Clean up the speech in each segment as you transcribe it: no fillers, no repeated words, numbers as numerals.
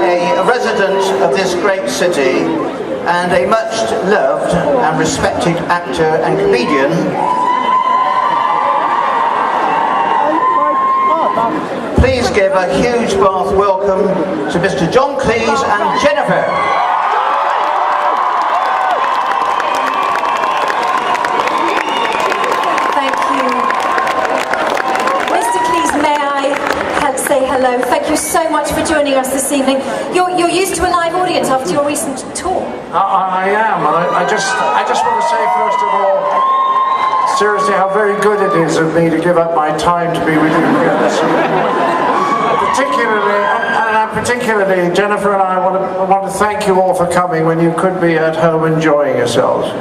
a resident of this great city and a much loved and respected actor and comedian, please give a huge Bath welcome to Mr. John Cleese and Jennifer. Thank you. Mr. Cleese, may I say hello? Thank you so much for joining us this evening. You're used to a live audience after your recent tour. I am, and I just want to say first of all, seriously, how very good it is of me to give up my time to be with you here this evening. Particularly, Jennifer and I want to thank you all for coming when you could be at home enjoying yourselves.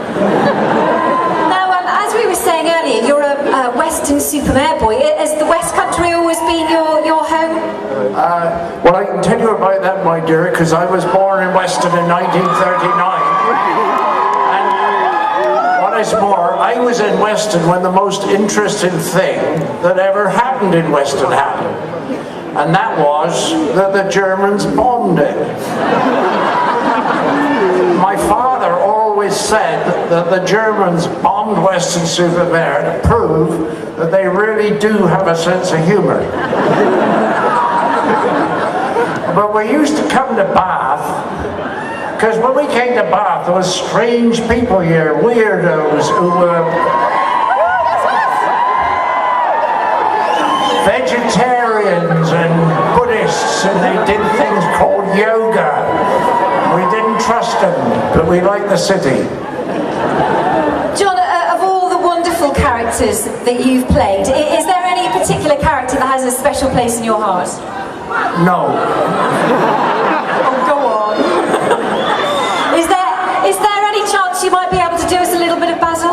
Now, as we were saying earlier, you're a Western-super-Mare boy. Has the West Country always been your home? Well, I can tell you about that, my dear, because I was born in Weston in 1939. Is more, I was in Weston when the most interesting thing that ever happened in Weston happened, and that was that the Germans bombed it. My father always said that the Germans bombed Weston-super-Mare to prove that they really do have a sense of humor. But we used to come to Bath, because when we came to Bath, there were strange people here, weirdos who were vegetarians and Buddhists, and they did things called yoga. We didn't trust them, but we liked the city. John, of all the wonderful characters that you've played, is there any particular character that has a special place in your heart? No. Oh, go on. Is there any chance you might be able to do us a little bit of Basil?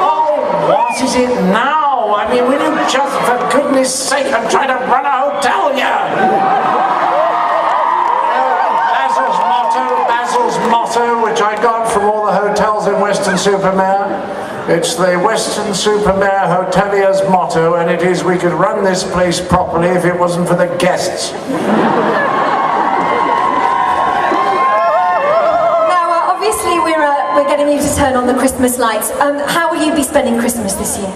Oh, what is it now? I mean, will you just, for goodness sake, I'm trying to run a hotel here. Basil's motto, which I got from all the hotels in Weston-super-Mare. It's the Weston-super-Mare Hotelier's motto, and it is, we could run this place properly if it wasn't for the guests. We're getting you to turn on the Christmas lights. How will you be spending Christmas this year?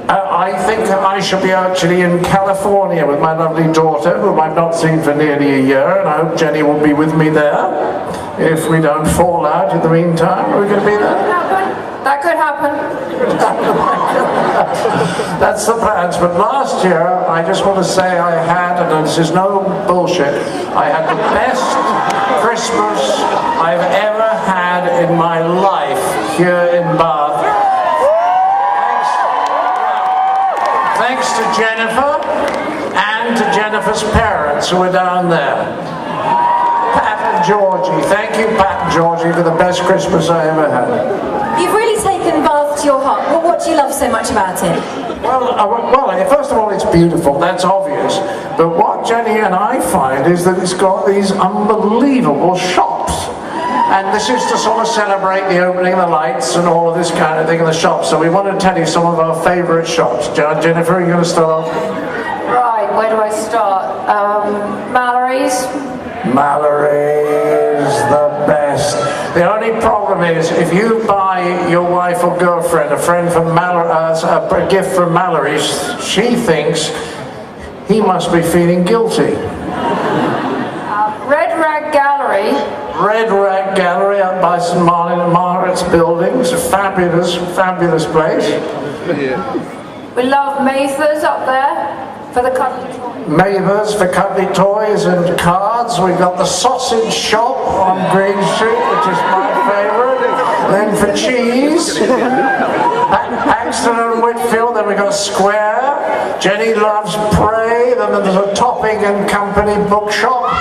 I think I shall be actually in California with my lovely daughter, whom I've not seen for nearly a year, and I hope Jenny will be with me there. If we don't fall out in the meantime, are we going to be there? That could happen. That's the plans. But last year, I just want to say I had, and this is no bullshit, I had the best Christmas I've ever had in my life here in Bath. Thanks to Jennifer and to Jennifer's parents who were down there. Pat and Georgie. Thank you, Pat and Georgie, for the best Christmas I ever had. You've really taken Bath to your heart. Well, what do you love so much about it? Well, first of all, it's beautiful, that's obvious. But what Jenny and I find is that it's got these unbelievable shops. And this is to sort of celebrate the opening of the lights and all of this kind of thing in the shops. So we want to tell you some of our favourite shops. Jennifer, are you going to start off? Right, where do I start? Mallory's. Mallory's, the best. The only problem is, if you buy your wife or girlfriend a gift from Mallory's, she thinks he must be feeling guilty. Red Rag Gallery. Red Rag Gallery up by St. Margaret's building. It's a fabulous, fabulous place. We love Mather's up there for the cuddly toys. Mather's for cuddly toys and cards. We've got the sausage shop on Green Street, which is my favourite. Then for cheese, Paxton and Whitfield. Then we've got Square. Jenny loves Prey. Then there's a Topping and Company bookshop,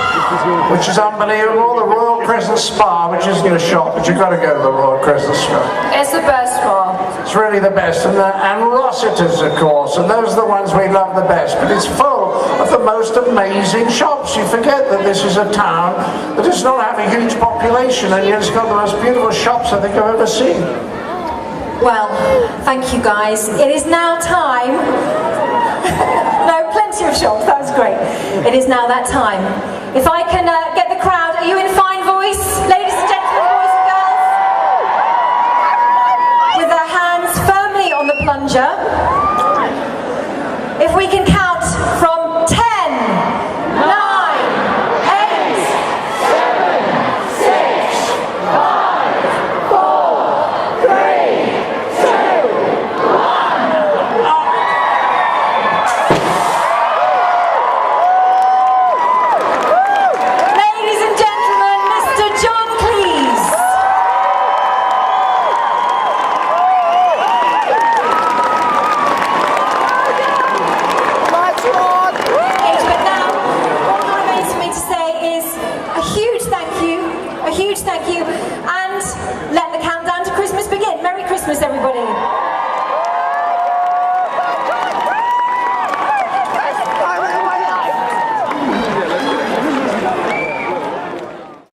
which is unbelievable. The Royal Crescent Spa, which isn't a shop, but you've got to go to the Royal Crescent Spa. It's the best spa. It's really the best. And Rossiter's, of course, and those are the ones we love the best. But it's full of the most amazing shops. You forget that this is a town that does not have a huge population, and yet it's got the most beautiful shops I think I've ever seen. Well, thank you guys. It is now time. No, plenty of shops, that was great. it is now that time. If I can get the crowd, are you in fine voice? Ladies and gentlemen, boys and girls? With their hands firmly on the plunger. If we can count